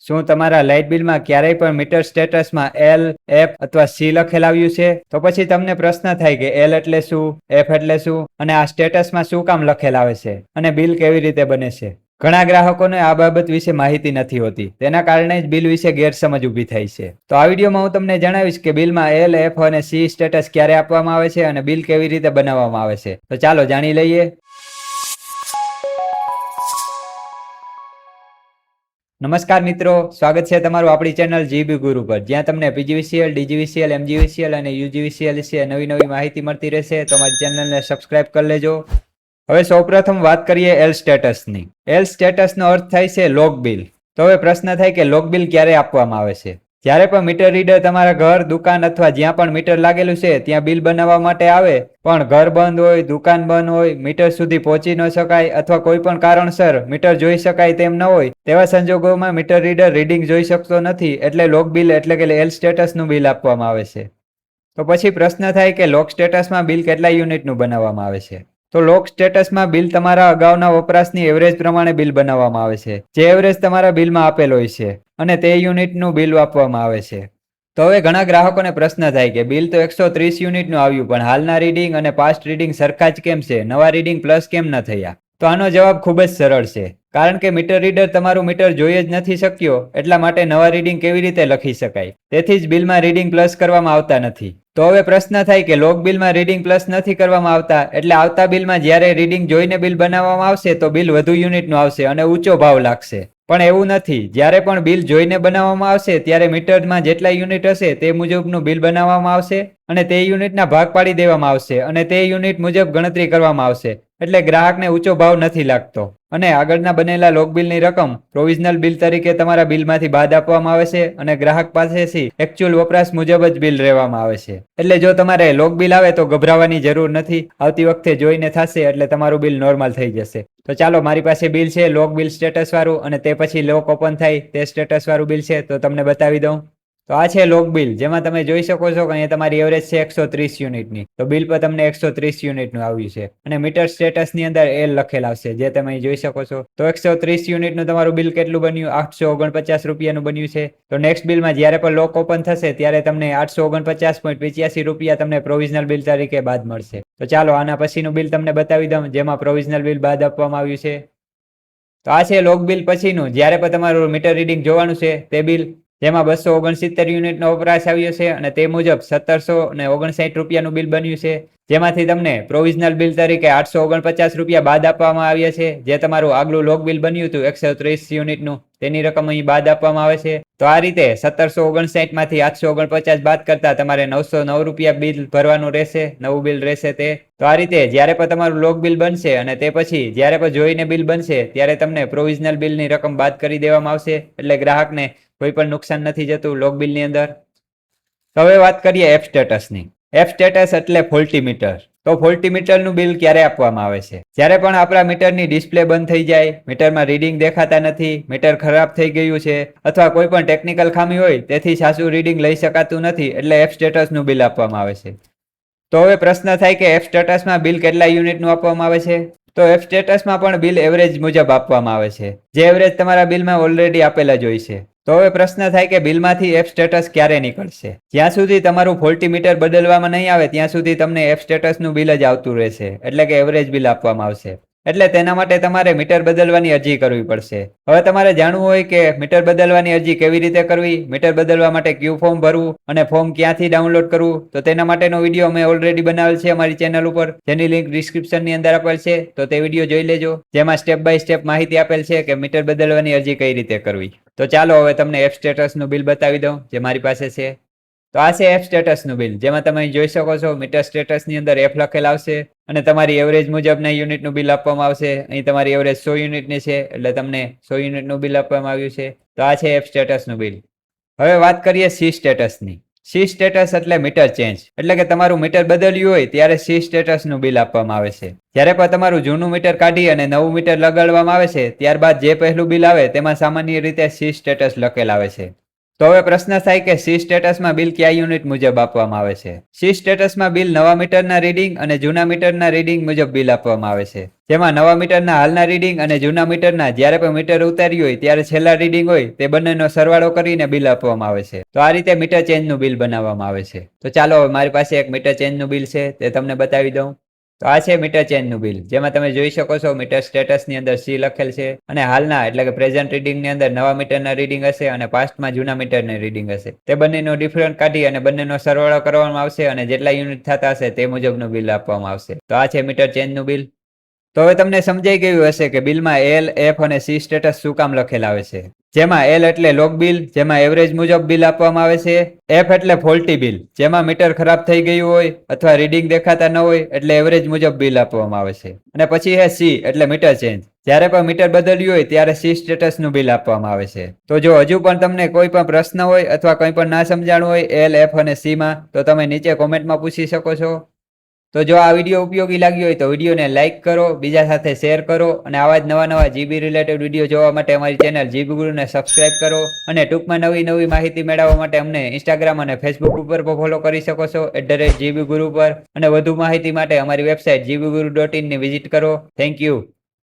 શું તમારા લાઇટ બિલમાં ક્યારેય પણ મીટર સ્ટેટસમાં એલ, એફ અથવા સી લખેલ આવ્યું છે? તો પછી તમને પ્રશ્ન થાય કે એલ એટલે શું, એફ એટલે શું અને આ સ્ટેટસમાં શું કામ લખેલ આવે છે અને બિલ કેવી રીતે બને છે? ઘણા ગ્રાહકોને આ બાબત વિશે માહિતી નથી હોતી, તેના કારણે જ બિલ વિશે ગેરસમજ ઊભી થાય છે. તો આ વિડીયોમાં હું તમને જણાવીશ કે બિલમાં એલ, એફ અને સી સ્ટેટસ ક્યારે આપવામાં આવે છે અને બિલ કેવી રીતે બનાવવામાં આવે છે. તો ચાલો જાણી લઈએ. નમસ્કાર મિત્રો, સ્વાગત છે તમારું આપણી ચેનલ જીબી ગુરુ પર, જ્યાં તમને પીજીવીસીએલ, ડીજીવીસીએલ, એમજીવીસીએલ અને યુજીવીસીએલ વિશે નવી માહિતી મળતી રહેશે. તો અમારી ચેનલને સબસ્ક્રાઇબ કરી લેજો. હવે સૌપ્રથમ વાત કરીએ એલ સ્ટેટસની. એલ સ્ટેટસનો અર્થ થાય છે લોક બિલ. તો હવે પ્રશ્ન થાય કે લોક બિલ ક્યારે આપવામાં આવે છે? જ્યારે પણ મીટર રીડર તમારા ઘર, દુકાન અથવા જ્યાં પણ મીટર લાગેલું છે ત્યાં બિલ બનાવવા માટે આવે, પણ ઘર બંધ હોય, દુકાન બંધ હોય, મીટર સુધી પહોંચી ન શકાય અથવા કોઈ પણ કારણસર મીટર જોઈ શકાય તેમ ન હોય, તેવા સંજોગોમાં મીટર રીડર રીડિંગ જોઈ શકતો નથી, એટલે લોક બિલ એટલે કે એલ સ્ટેટસનું બિલ આપવામાં આવે છે. તો પછી પ્રશ્ન થાય કે લોક સ્ટેટસમાં બિલ કેટલા યુનિટનું બનાવવામાં આવે છે? તો લોક સ્ટેટસમાં બિલ તમારા અગાઉના વપરાશની એવરેજ પ્રમાણે બિલ બનાવવામાં આવે છે, જે એવરેજ તમારા બિલમાં આપેલ હોય છે અને તે યુનિટનું બિલ આપવામાં આવે છે. તો હવે ઘણા ગ્રાહકોને પ્રશ્ન થાય કે બિલ તો 130 યુનિટનું આવ્યું, પણ હાલના રીડિંગ અને પાસ્ટ રીડિંગ સરખા જ કેમ છે? નવા રીડિંગ પ્લસ કેમ ન થયા? તો આનો જવાબ ખૂબ જ સરળ છે. કારણ કે મીટર રીડર તમારું મીટર જોઈ જ નથી શક્યો, એટલા માટે નવા રીડિંગ કેવી રીતે લખી શકાય? તેથી જ બિલમાં રીડિંગ પ્લસ કરવામાં આવતા નથી. તો હવે પ્રશ્ન થાય કે લોક બિલમાં રીડિંગ પ્લસ નથી કરવામાં આવતા, એટલે આવતા બિલમાં જ્યારે રીડિંગ જોઈને બિલ બનાવવામાં આવશે તો બિલ વધુ યુનિટનું આવશે અને ઊંચો ભાવ લાગશે. પણ એવું નથી. જ્યારે પણ બિલ જોઈને બનાવવામાં આવશે ત્યારે મીટરમાં જેટલા યુનિટ હશે તે મુજબનું બિલ બનાવવામાં આવશે અને તે યુનિટના ભાગ પાડી દેવામાં આવશે અને તે યુનિટ મુજબ ગણતરી કરવામાં આવશે, એટલે ગ્રાહકને ઊંચો ભાવ નથી લાગતો. અને આગળના બનેલા લોક બિલની રકમ પ્રોવિઝનલ બિલ તરીકે તમારા બિલમાંથી બાદ આપવામાં આવે છે અને ગ્રાહક પાસેથી એકચ્યુઅલ વપરાશ મુજબ જ બિલ રહેવામાં આવે છે. એટલે જો તમારે લોક બિલ આવે તો ગભરાવાની જરૂર નથી. આવતી વખતે જોઈને થશે એટલે તમારું બિલ નોર્મલ થઈ જશે. તો ચાલો, મારી પાસે બિલ છે લોક બિલ સ્ટેટસ વાળું, અને તે પછી લોક ઓપન થાય તે સ્ટેટસ વાળું બિલ છે, તો તમને બતાવી દઉં. તો આ છે લોક બિલ, જેમાં તમે જોઈ શકો છો કે અહીંયા તમારી એવરેજ છે 130 યુનિટની. તો બિલ પર તમને 130 યુનિટનું આવ્યું છે અને મીટર સ્ટેટસની અંદર એલ લખેલ આવશે, જે તમે જોઈ શકો છો. તો 130 યુનિટનું તમારું બિલ કેટલું બન્યું? 849 રૂપિયાનું બન્યું છે. તો નેક્સ્ટ બિલમાં જ્યારે પણ લોક ઓપન થશે ત્યારે તમને 849.85 રૂપિયા તમને પ્રોવિઝનલ બિલ તરીકે બાદ મળશે. તો ચાલો આના પછીનું બિલ તમને બતાવી દઉં, જેમાં પ્રોવિઝનલ બિલ બાદ આપવામાં આવ્યું છે. તો આ છે લોક બિલ પછીનું, જ્યારે પણ તમારું મીટર રીડિંગ જોવાનું છે તે બિલ, જેમાં 269 યુનિટનો વપરાશ આવ્યો છે અને તે મુજબ 1759 રૂપિયાનું બિલ બન્યું છે, જેમાંથી તમને પ્રોવિઝનલ બિલ તરીકે 849 રૂપિયા બાદ આપવામાં આવ્યા છે. જે તમારું આગલું લોક બિલ બન્યું હતું 130 યુનિટનું, તેની રકમ અહીં બાદ આપવામાં આવે છે. તો આ રીતે 1759 માંથી 849 બાદ કરતા તમારે 909 રૂપિયા બિલ ભરવાનું રહેશે, નવું બિલ રહેશે તે. તો આ રીતે જ્યારે પણ તમારું લોક બિલ બનશે અને તે પછી જ્યારે પણ જોઈને બિલ બનશે ત્યારે તમને પ્રોવિઝનલ બિલની રકમ બાદ કરી દેવામાં આવશે, એટલે ગ્રાહકને કોઈ પણ નુકસાન નથી જતું લોક બિલની અંદર. તો હવે વાત કરીએ એફ સ્ટેટસની. એફ સ્ટેટસ એટલે ફોલ્ટી મીટર. તો ફોલ્ટી મીટરનું બિલ ક્યારે આપવામાં આવે છે? જ્યારે પણ આપણા મીટરની ડિસ્પ્લે બંધ થઈ જાય, મીટરમાં રીડિંગ દેખાતા નથી, મીટર ખરાબ થઈ ગયું છે અથવા કોઈ પણ ટેકનિકલ ખામી હોય તેથી સાચું રીડિંગ લઈ શકાતું નથી, એટલે એફ સ્ટેટસનું બિલ આપવામાં આવે છે. તો હવે પ્રશ્ન થાય કે એફ સ્ટેટસમાં બિલ કેટલા યુનિટનું આપવામાં આવે છે? તો એફ સ્ટેટસમાં પણ બિલ એવરેજ મુજબ આપવામાં આવે છે, જે એવરેજ તમારા બિલમાં ઓલરેડી આપેલા જ હોય છે. તો હવે પ્રશ્ન થાય કે બિલમાંથી એફ સ્ટેટસ ક્યારે નીકળશે? જ્યાં સુધી તમારું ફોલ્ટી મીટર બદલવામાં નહીં આવે ત્યાં સુધી તમને એફ સ્ટેટસનું બિલ જ આવતું રહેશે, એટલે કે એવરેજ બિલ આપવામાં આવશે. એટલે તેના માટે તમારે મીટર બદલવાની અરજી કરવી પડશે. હવે તમારે જાણવું હોય કે મીટર બદલવાની અરજી કેવી રીતે કરવી, મીટર બદલવા માટે કયું ફોર્મ ભરવું અને ફોર્મ ક્યાંથી ડાઉનલોડ કરવું, તો તેના માટેનો વિડીયો અમે ઓલરેડી બનાવેલ છે અમારી ચેનલ ઉપર, જેની લિંક ડિસ્ક્રિપ્શનની અંદર આપેલ છે, તો તે વિડીયો જોઈ લેજો, જેમાં સ્ટેપ બાય સ્ટેપ માહિતી આપેલ છે કે મીટર બદલવાની અરજી કઈ રીતે કરવી. તો ચાલો હવે તમને એફ સ્ટેટસનું બિલ બતાવી દઉં, જે મારી પાસે છે. તો આ છે એફ સ્ટેટસનું બિલ, જેમાં તમે જોઈ શકો છો મીટર સ્ટેટસની અંદર એફ લખેલ આવશે અને તમારી એવરેજ મુજબના યુનિટનું બિલ આપવામાં આવશે. અહીં તમારી એવરેજ 100 યુનિટની છે, એટલે તમને 100 યુનિટનું બિલ આપવામાં આવ્યું છે. તો આ છે એફ સ્ટેટસનું બિલ. હવે વાત કરીએ સી સ્ટેટસની. સી સ્ટેટસ એટલે મીટર ચેન્જ, એટલે કે તમારું મીટર બદલ્યું હોય ત્યારે સી સ્ટેટસનું બિલ આપવામાં આવે છે. જ્યારે પણ તમારું જૂનું મીટર કાઢી અને નવું મીટર લગાડવામાં આવે છે ત્યારબાદ જે પહેલું બિલ આવે તેમાં સામાન્ય રીતે સી સ્ટેટસ લખેલ આવે છે. તો હવે પ્રશ્ન થાય કે સી સ્ટેટસમાં બિલ કયા યુનિટ મુજબ આપવામાં આવે છે? સી સ્ટેટસમાં બિલ નવા મીટરના રીડિંગ અને જૂના મીટરના રીડિંગ મુજબ બિલ આપવામાં આવે છે. જેમાં નવા મીટરના હાલના રીડિંગ અને જૂના મીટરના જ્યારે પણ મીટર ઉતાર્યું હોય ત્યારે છેલ્લા રીડિંગ હોય તે બંનેનો સરવાળો કરીને બિલ આપવામાં આવે છે. તો આ રીતે મીટર ચેન્જનું બિલ બનાવવામાં આવે છે. તો ચાલો હવે મારી પાસે એક મીટર ચેન્જનું બિલ છે તે તમને બતાવી દઉં. તો આ છે મીટર ચેન્જનું બિલ, જેમાં તમે જોઈ શકો છો મીટર સ્ટેટસની અંદર સી લખેલ છે અને હાલના એટલે કે પ્રેઝન્ટ રીડિંગની અંદર નવા મીટરના રીડિંગ હશે અને પાસ્ટમાં જૂના મીટરની રીડિંગ હશે. તે બંનેનો ડિફરન્ટ કાઢી અને બંનેનો સરવાળો કરવામાં આવશે અને જેટલા યુનિટ થતા હશે તે મુજબનું બિલ આપવામાં આવશે. તો આ છે મીટર ચેન્જનું બિલ. તો હવે તમને સમજાઈ ગયું હશે કે બિલમાં એલ, એફ અને સી સ્ટેટસ શું કામ લખેલ આવે છે. જેમાં એલ એટલે લોગ બિલ, જેમાં એવરેજ મુજબ બિલ આપવામાં આવે છે. એફ એટલે ફોલ્ટી બિલ, જેમાં મીટર ખરાબ થઈ ગયું હોય અથવા રીડિંગ દેખાતા ન હોય એટલે એવરેજ મુજબ બિલ આપવામાં આવે છે. અને પછી છે સી એટલે મીટર ચેન્જ. જ્યારે પણ મીટર બદલ્યું હોય ત્યારે સી સ્ટેટસનું બિલ આપવામાં આવે છે. તો જો હજુ પણ તમને કોઈ પણ પ્રશ્ન હોય અથવા કંઈ પણ ના સમજાણું હોય એલ, એફ અને સી માં, તો તમે નીચે કોમેન્ટમાં પૂછી શકો છો. તો જો આ વિડીયો ઉપયોગી લાગ્યો હોય તો વિડીયોને લાઇક કરો, બીજા સાથે શેર કરો અને આવા જ નવા જીબી રિલેટેડ વિડીયો જોવા માટે અમારી ચેનલ જીબી ગુરુને સબસ્ક્રાઇબ કરો અને ટૂંકમાં નવી માહિતી મેળવવા માટે અમને ઇન્સ્ટાગ્રામ અને ફેસબુક ઉપર પણ ફોલો કરી શકો છો @GBGuru પર. અને વધુ માહિતી માટે અમારી વેબસાઇટ gbguru.in ની વિઝિટ કરો. Thank you.